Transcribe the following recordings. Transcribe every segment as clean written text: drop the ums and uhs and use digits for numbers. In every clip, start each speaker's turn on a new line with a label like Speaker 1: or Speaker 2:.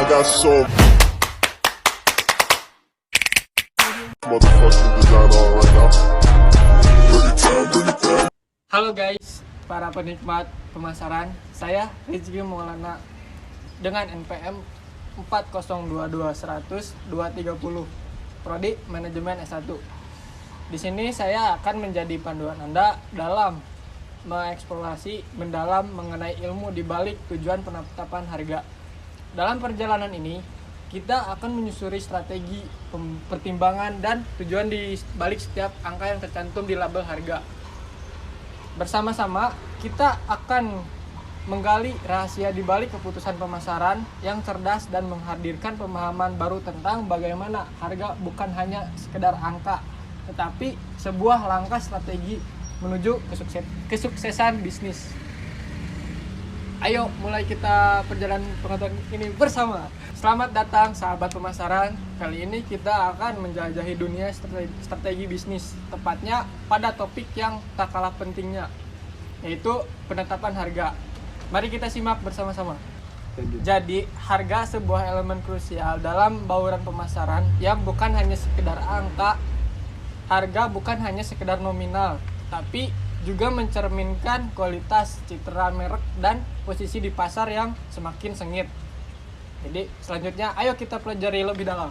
Speaker 1: got so motherfucking design on right now. Bring it down.
Speaker 2: Halo guys, para penikmat pemasaran. Saya Rizky Maulana dengan NPM 4022100-230 Prodi Manajemen S1. Di sini saya akan menjadi panduan Anda dalam mengeksplorasi mendalam mengenai ilmu di balik tujuan penetapan harga. Dalam perjalanan ini, kita akan menyusuri strategi pertimbangan dan tujuan di balik setiap angka yang tercantum di label harga. Bersama-sama, kita akan menggali rahasia di balik keputusan pemasaran yang cerdas dan menghadirkan pemahaman baru tentang bagaimana harga bukan hanya sekedar angka, tetapi sebuah langkah strategi menuju kesuksesan bisnis. Ayo mulai kita perjalanan pengetahuan ini bersama. Selamat datang sahabat pemasaran. Kali ini kita akan menjelajahi dunia strategi bisnis, tepatnya pada topik yang tak kalah pentingnya, yaitu penetapan harga. Mari kita simak bersama-sama. Jadi, harga sebuah elemen krusial dalam bauran pemasaran yang bukan hanya sekedar angka. Harga bukan hanya sekedar nominal, tapi juga mencerminkan kualitas, citra merek, dan posisi di pasar yang semakin sengit. Jadi selanjutnya ayo kita pelajari lebih dalam.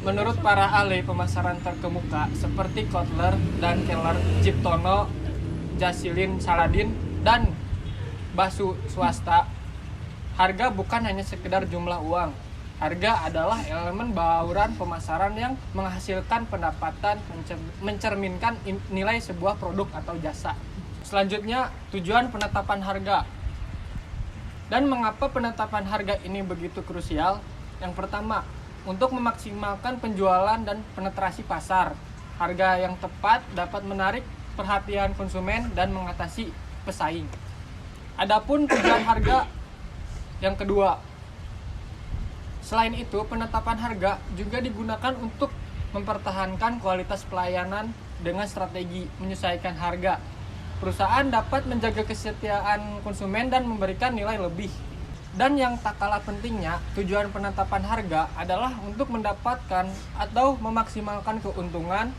Speaker 2: Menurut para ahli pemasaran terkemuka seperti Kotler dan Keller, Jiptono, Jasilin, Saladin, dan Basu Swasta, harga bukan hanya sekedar jumlah uang. Harga adalah elemen bauran pemasaran yang menghasilkan pendapatan, mencerminkan nilai sebuah produk atau jasa. Selanjutnya, tujuan penetapan harga. Dan mengapa penetapan harga ini begitu krusial? Yang pertama, untuk memaksimalkan penjualan dan penetrasi pasar. Harga yang tepat dapat menarik perhatian konsumen dan mengatasi pesaing. Adapun tujuan harga yang kedua, selain itu, penetapan harga juga digunakan untuk mempertahankan kualitas pelayanan dengan strategi menyesuaikan harga. Perusahaan dapat menjaga kesetiaan konsumen dan memberikan nilai lebih. Dan yang tak kalah pentingnya, tujuan penetapan harga adalah untuk mendapatkan atau memaksimalkan keuntungan.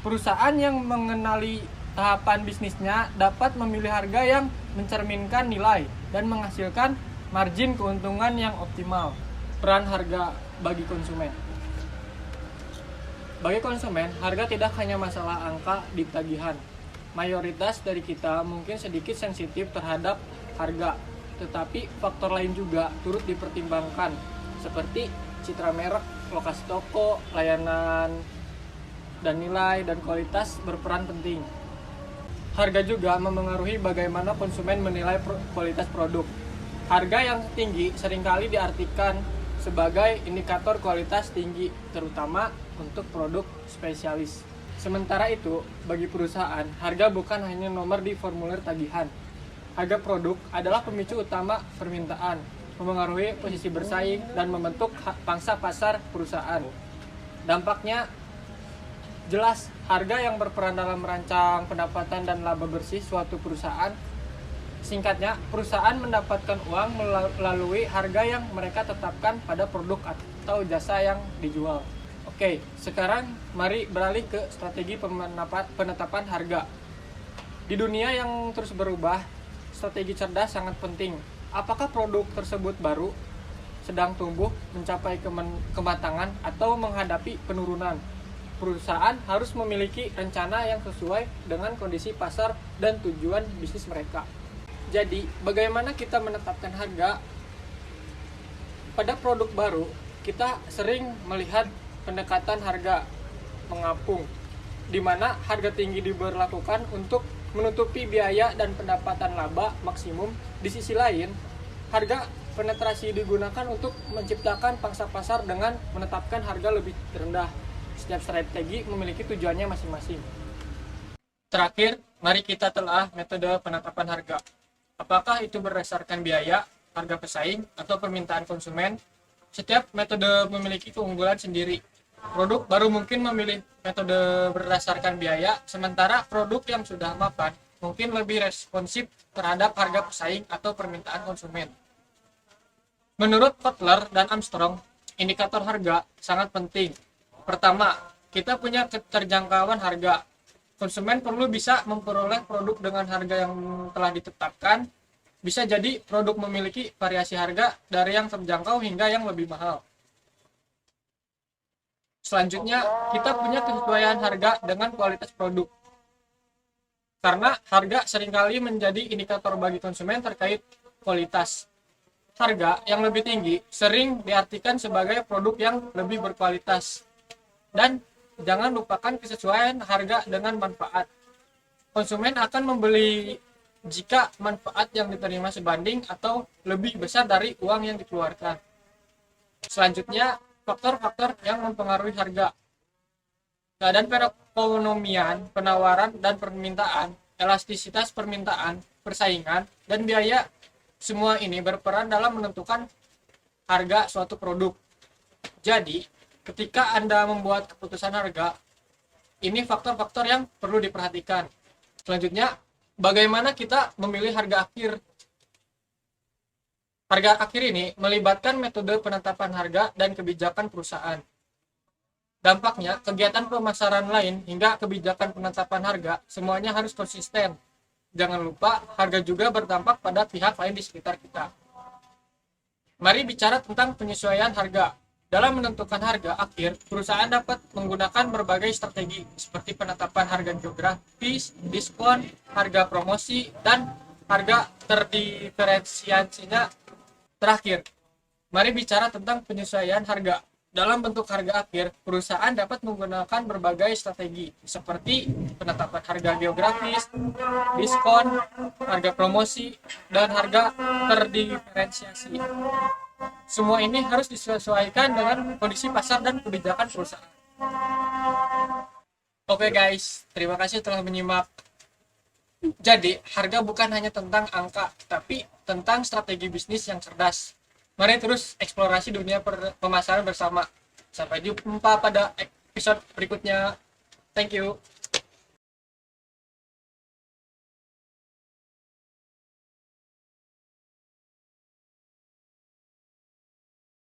Speaker 2: Perusahaan yang mengenali tahapan bisnisnya dapat memilih harga yang mencerminkan nilai dan menghasilkan margin keuntungan yang optimal. Peran harga bagi konsumen. Bagi konsumen, harga tidak hanya masalah angka di tagihan. Mayoritas dari kita mungkin sedikit sensitif terhadap harga, tetapi faktor lain juga turut dipertimbangkan, seperti citra merek, lokasi toko, layanan, dan nilai dan kualitas berperan penting. Harga juga memengaruhi bagaimana konsumen menilai kualitas produk. Harga yang tinggi seringkali diartikan sebagai indikator kualitas tinggi, terutama untuk produk spesialis. Sementara itu, bagi perusahaan, harga bukan hanya nomor di formulir tagihan. Harga produk adalah pemicu utama permintaan, memengaruhi posisi bersaing, dan membentuk pangsa pasar perusahaan. Dampaknya jelas, harga yang berperan dalam merancang pendapatan dan laba bersih suatu perusahaan. Singkatnya, perusahaan mendapatkan uang melalui harga yang mereka tetapkan pada produk atau jasa yang dijual. Oke, sekarang mari beralih ke strategi penetapan harga. Di dunia yang terus berubah, strategi cerdas sangat penting. Apakah produk tersebut baru, sedang tumbuh, mencapai kematangan, atau menghadapi penurunan? Perusahaan harus memiliki rencana yang sesuai dengan kondisi pasar dan tujuan bisnis mereka. Jadi, bagaimana kita menetapkan harga? Pada produk baru, kita sering melihat pendekatan harga mengapung, di mana harga tinggi diberlakukan untuk menutupi biaya dan pendapatan laba maksimum. Di sisi lain, harga penetrasi digunakan untuk menciptakan pangsa pasar dengan menetapkan harga lebih rendah. Setiap strategi memiliki tujuannya masing-masing. Terakhir, mari kita telah metode penetapan harga. Apakah itu berdasarkan biaya, harga pesaing, atau permintaan konsumen? Setiap metode memiliki keunggulan sendiri. Produk baru mungkin memilih metode berdasarkan biaya, sementara produk yang sudah mapan mungkin lebih responsif terhadap harga pesaing atau permintaan konsumen. Menurut Kotler dan Armstrong, indikator harga sangat penting. Pertama, kita punya keterjangkauan harga. Konsumen perlu bisa memperoleh produk dengan harga yang telah ditetapkan. Bisa jadi produk memiliki variasi harga dari yang terjangkau hingga yang lebih mahal. Selanjutnya, kita punya kesesuaian harga dengan kualitas produk. Karena harga seringkali menjadi indikator bagi konsumen terkait kualitas. Harga yang lebih tinggi sering diartikan sebagai produk yang lebih berkualitas. Dan jangan lupakan kesesuaian harga dengan manfaat. Konsumen akan membeli jika manfaat yang diterima sebanding atau lebih besar dari uang yang dikeluarkan. Selanjutnya, faktor-faktor yang mempengaruhi harga. Keadaan perekonomian, penawaran dan permintaan, elastisitas permintaan, persaingan, dan biaya, semua ini berperan dalam menentukan harga suatu produk. Jadi, ketika Anda membuat keputusan harga, ini faktor-faktor yang perlu diperhatikan. Selanjutnya, bagaimana kita memilih harga akhir? Harga akhir ini melibatkan metode penetapan harga dan kebijakan perusahaan. Dampaknya, kegiatan pemasaran lain hingga kebijakan penetapan harga, semuanya harus konsisten. Jangan lupa, harga juga berdampak pada pihak lain di sekitar kita. Mari bicara tentang penyesuaian harga. Dalam menentukan harga akhir, perusahaan dapat menggunakan berbagai strategi seperti penetapan harga geografis, diskon, harga promosi, dan harga terdiferensiasinya. Terakhir, mari bicara tentang penyesuaian harga. Dalam bentuk harga akhir, perusahaan dapat menggunakan berbagai strategi seperti penetapan harga geografis, diskon, harga promosi, dan harga terdiferensiasi. Semua ini harus disesuaikan dengan kondisi pasar dan kebijakan perusahaan. Oke guys, terima kasih telah menyimak. Jadi, harga bukan hanya tentang angka, tapi tentang strategi bisnis yang cerdas. Mari terus eksplorasi dunia pemasaran bersama. Sampai jumpa pada episode berikutnya. Thank you.